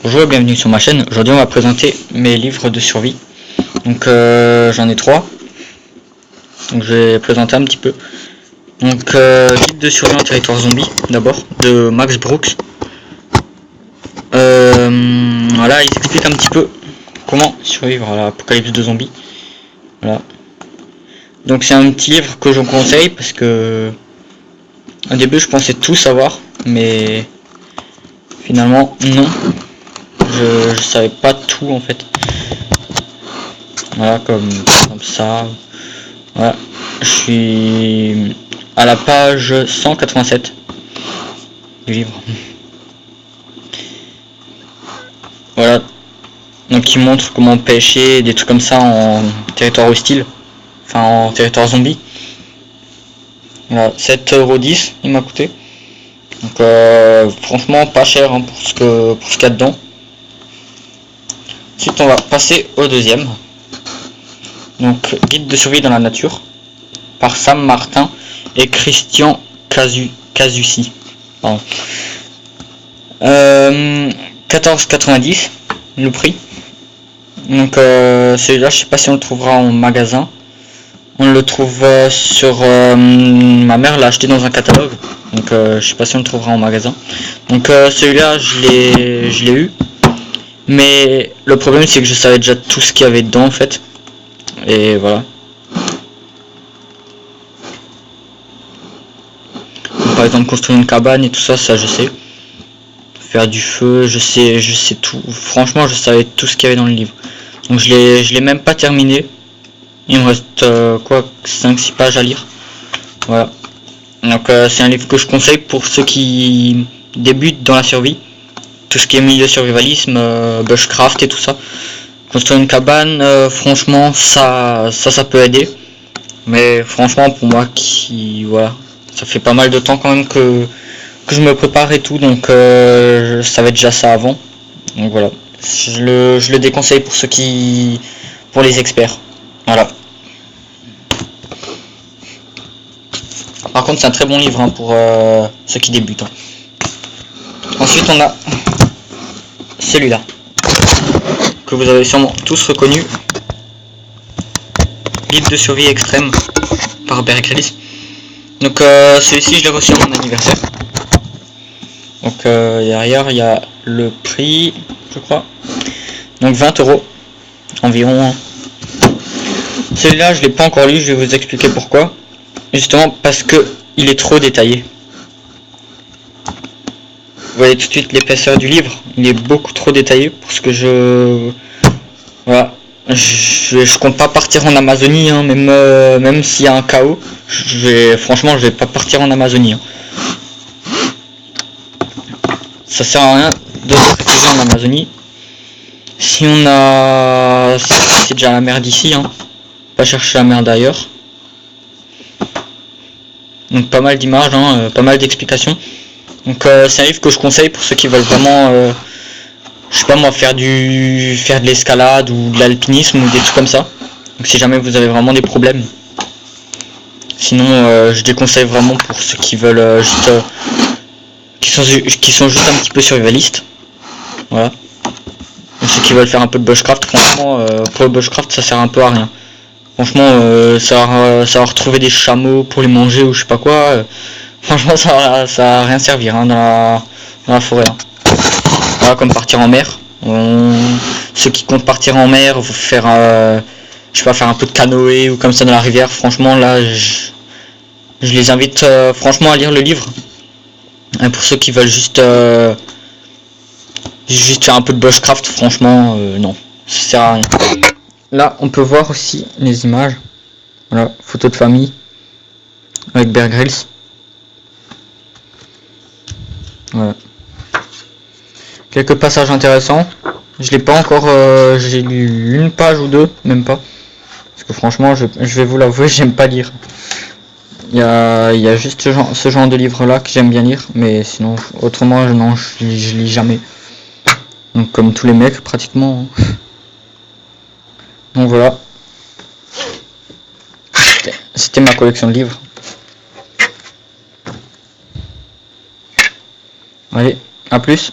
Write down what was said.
Bonjour et bienvenue sur ma chaîne. Aujourd'hui on va présenter mes livres de survie. Donc j'en ai 3. Donc je vais présenter un petit peu. Donc guide de survie en territoire zombie d'abord de Max Brooks. Voilà, il explique un petit peu comment survivre à l'apocalypse de zombies. Voilà. Donc c'est un petit livre que je vous conseille parce que au début je pensais tout savoir, mais finalement non. Je savais pas tout en fait. Voilà, comme ça. Voilà, je suis à la page 187 du livre. Voilà, donc il montre comment pêcher, des trucs comme ça en territoire hostile, enfin en territoire zombie. Voilà, 7,10€ il m'a coûté. Donc franchement pas cher hein, pour ce qu'il y a dedans. Ensuite on va passer au deuxième. Donc guide de survie dans la nature par Sam Martin et Christian Casucci. 14,90 le prix. Donc celui-là je sais pas si on le trouvera en magasin. On le trouve sur ma mère l'a acheté dans un catalogue. Donc je sais pas si on le trouvera en magasin. Donc celui-là je l'ai eu. Mais le problème c'est que je savais déjà tout ce qu'il y avait dedans en fait. Et voilà. Donc, par exemple construire une cabane et tout ça, ça je sais. Faire du feu, je sais tout. Franchement je savais tout ce qu'il y avait dans le livre. Donc je l'ai même pas terminé. Il me reste quoi 5-6 pages à lire. Voilà. Donc c'est un livre que je conseille pour ceux qui débutent dans la survie. Tout ce qui est milieu survivalisme, bushcraft et tout ça. Construire une cabane, franchement ça peut aider. Mais franchement pour moi qui voilà, ça fait pas mal de temps quand même que je me prépare et tout, donc je savais déjà ça avant. Donc voilà, je le déconseille pour pour les experts. Voilà. Par contre c'est un très bon livre hein, pour ceux qui débutent. Hein. Ensuite on a celui-là que vous avez sûrement tous reconnu, guide de survie extrême par Bear Grylls. Donc celui-ci je l'ai reçu à mon anniversaire. Donc derrière il y a le prix je crois. Donc 20€ environ. Celui-là je l'ai pas encore lu, je vais vous expliquer pourquoi. Justement parce que il est trop détaillé. Vous voyez tout de suite l'épaisseur du livre, il est beaucoup trop détaillé pour ce que voilà. Je compte pas partir en Amazonie hein, même s'il y a un chaos, franchement je vais pas partir en Amazonie. Hein. Ça sert à rien de se réfugier en Amazonie. Si on a c'est déjà la mer d'ici hein. Pas chercher la mer d'ailleurs. Donc pas mal d'images, hein, pas mal d'explications. Donc c'est un livre que je conseille pour ceux qui veulent vraiment je sais pas moi faire de l'escalade ou de l'alpinisme ou des trucs comme ça. Donc si jamais vous avez vraiment des problèmes. Sinon je déconseille vraiment pour ceux qui veulent qui sont juste un petit peu survivalistes. Voilà. Et ceux qui veulent faire un peu de bushcraft, franchement pour le bushcraft ça sert un peu à rien. Franchement ça va retrouver des chameaux pour les manger ou je sais pas quoi. Franchement ça va rien servir hein, dans la forêt. Hein. Voilà, comme partir en mer. Ceux qui comptent partir en mer, faire je sais pas, faire un peu de canoë ou comme ça dans la rivière, franchement là je les invite franchement à lire le livre. Et pour ceux qui veulent juste faire un peu de bushcraft, franchement non, ça sert à rien. Là on peut voir aussi les images. Voilà, photo de famille avec Bear Grylls. Voilà. Quelques passages intéressants. Je l'ai pas encore, j'ai lu une page ou deux, même pas. Parce que franchement, je vais vous l'avouer, j'aime pas lire. Il y a juste ce genre de livre là que j'aime bien lire, mais sinon, autrement, non, je lis jamais. Donc comme tous les mecs, pratiquement. Donc voilà. C'était ma collection de livres. Allez, à plus.